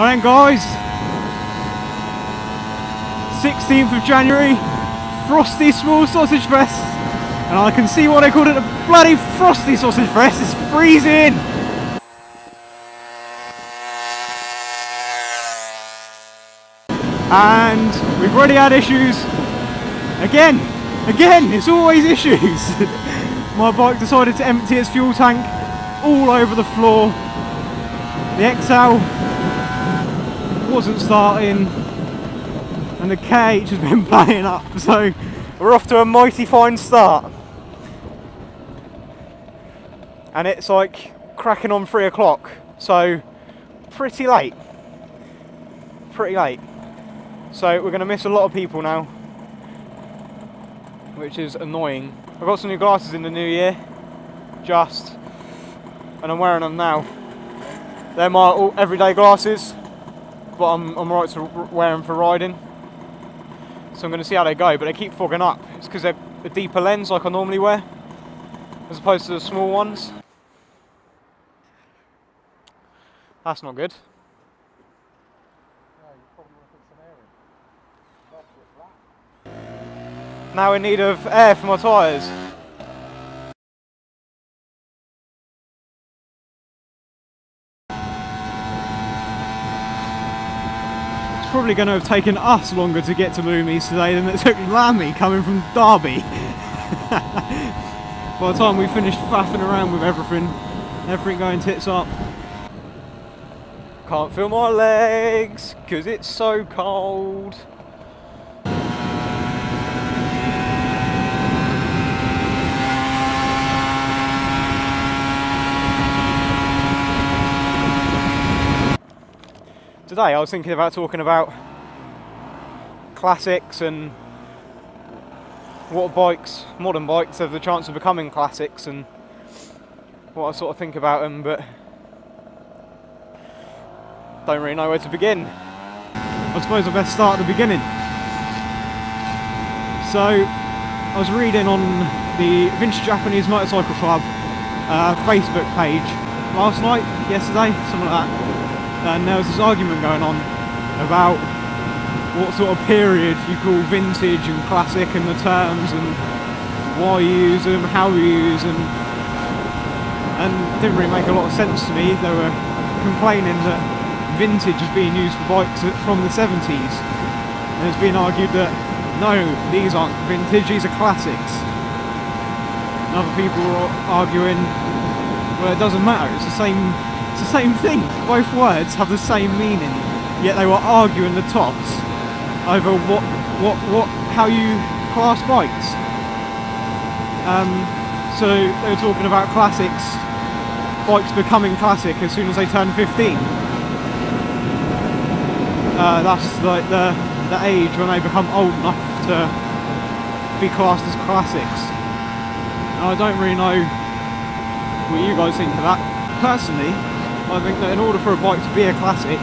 Right then guys, 16th of January, Frosty Small Sausage Fest, and I can see why they called it a bloody Frosty Sausage Fest. It's freezing! And we've already had issues. Again, it's always issues. My bike decided to empty its fuel tank all over the floor. The XL wasn't starting, and the KH has been playing up, so we're off to a mighty fine start. And it's like cracking on 3 o'clock, so pretty late. So we're going to miss a lot of people now, which is annoying. I've got some new glasses in the new year, and I'm wearing them now. They're my everyday glasses, but I'm right to wear them for riding. So I'm going to see how they go, but they keep fogging up. It's because they're a deeper lens like I normally wear, as opposed to the small ones. That's not good. Now in need of air for my tyres. It's probably going to have taken us longer to get to Loomies today than it took Lammy coming from Derby. By the time we finished faffing around with everything going tits up. Can't feel my legs because it's so cold. Today I was thinking about talking about classics and what bikes, modern bikes, have the chance of becoming classics, and what I sort of think about them, but don't really know where to begin. I suppose I best start at the beginning. So I was reading on the Vintage Japanese Motorcycle Club Facebook page yesterday, something like that. And there was this argument going on about what sort of period you call vintage and classic, and the terms, and why you use them, how you use them, and it didn't really make a lot of sense to me. They were complaining that vintage is being used for bikes from the 70s, and it's been argued that no, these aren't vintage, these are classics. And other people were arguing, well, it doesn't matter, it's the same thing. Both words have the same meaning, yet they were arguing the tops over how you class bikes. So they were talking about classics, bikes becoming classic as soon as they turn 15. That's like the age when they become old enough to be classed as classics. And I don't really know what you guys think of that. Personally, I think that in order for a bike to be a classic,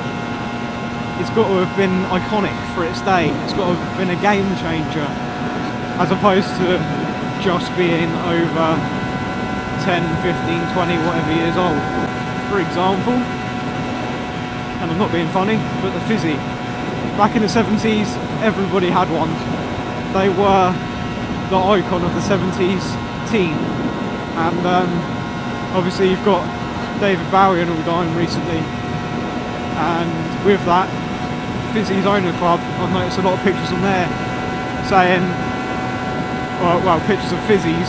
it's got to have been iconic for its day. It's got to have been a game changer, as opposed to just being over 10, 15, 20, whatever years old. For example, and I'm not being funny, but the Fizzy. Back in the 70s, everybody had one. They were the icon of the 70s teen. And obviously you've got David Bowie and all dying recently, and with that, Fizzy's owner club, I've noticed a lot of pictures on there saying, well, pictures of Fizzy's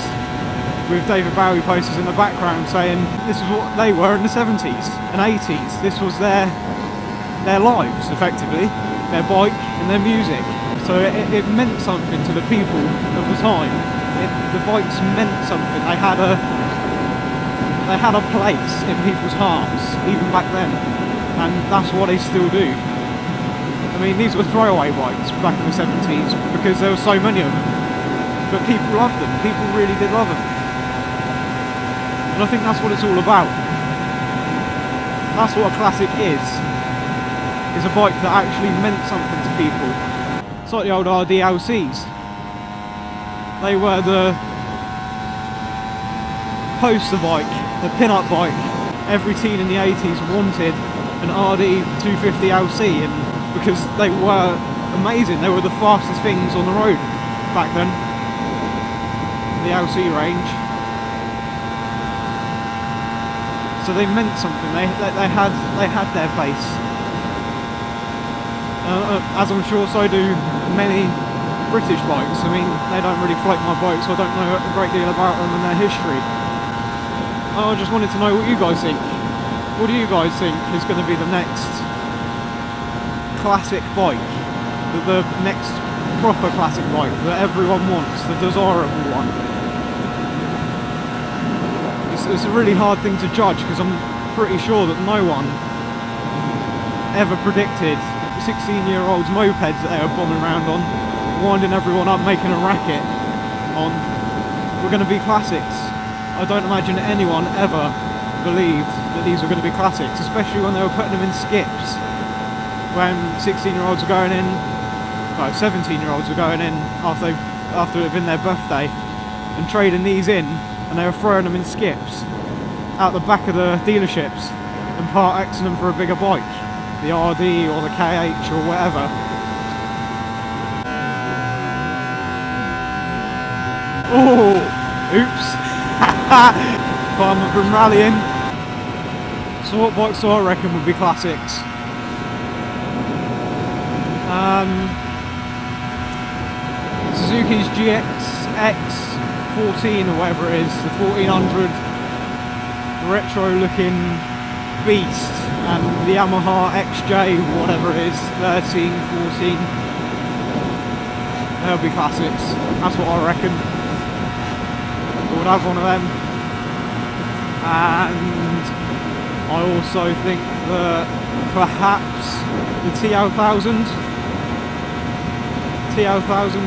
with David Bowie posters in the background saying this is what they were in the 70s and 80s. This was their lives, effectively, their bike and their music. So it meant something to the people of the time. The bikes meant something. They had a place in people's hearts, even back then, and that's what they still do. I mean, these were throwaway bikes back in the 70s because there were so many of them, but people loved them. People really did love them, and I think that's what it's all about. That's what a classic is a bike that actually meant something to people. It's like the old RDLCs. They were the poster bike, the pin-up bike every teen in the 80s wanted an RD 250 LC, and because they were amazing, they were the fastest things on the road back then, the LC range. So they meant something. They had their place. As I'm sure so do many British bikes. I mean, they don't really float my bikes, so I don't know a great deal about them and their history. I just wanted to know what you guys think. What do you guys think is going to be the next classic bike? The next proper classic bike that everyone wants, the desirable one? It's a really hard thing to judge, because I'm pretty sure that no one ever predicted 16-year-olds mopeds that they were bombing around on, winding everyone up, making a racket on, were going to be classics. I don't imagine anyone ever believed that these were going to be classics, especially when they were putting them in skips. When 16-year-olds were going in, well, 17-year-olds were going in after it had been their birthday and trading these in, and they were throwing them in skips out the back of the dealerships and part Xing them for a bigger bike, the RD or the KH or whatever. Oh, oops. Farmer been rallying. So what bikes do I reckon would be classics? Suzuki's GX-X14 or whatever it is, the 1400 retro looking beast, and the Yamaha XJ whatever it is, 13, 14. They'll be classics. That's what I reckon. I would have one of them. And I also think that perhaps the TL1000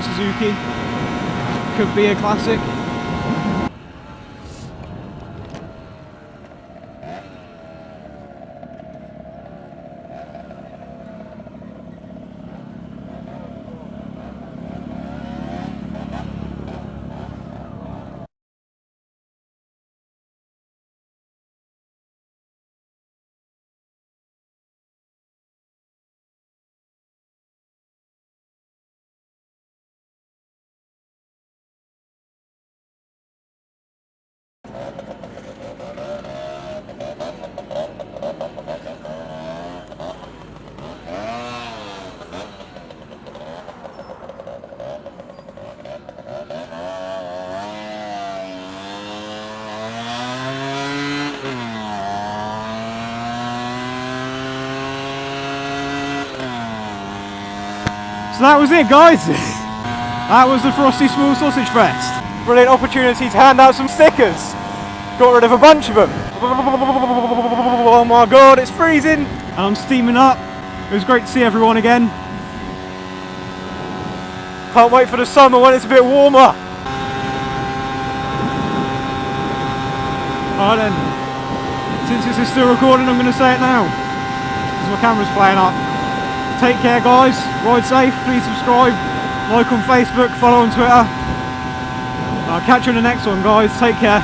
Suzuki could be a classic. So that was it, guys. That was the Frosty Small Sausage Fest. Brilliant opportunity to hand out some stickers. Got rid of a bunch of them. Oh my god, it's freezing. And I'm steaming up. It was great to see everyone again. Can't wait for the summer when it's a bit warmer. Alright then. Since this is still recording, I'm going to say it now, because my camera's playing up. Take care, guys. Ride safe. Please subscribe. Like on Facebook. Follow on Twitter. I'll catch you in the next one, guys. Take care.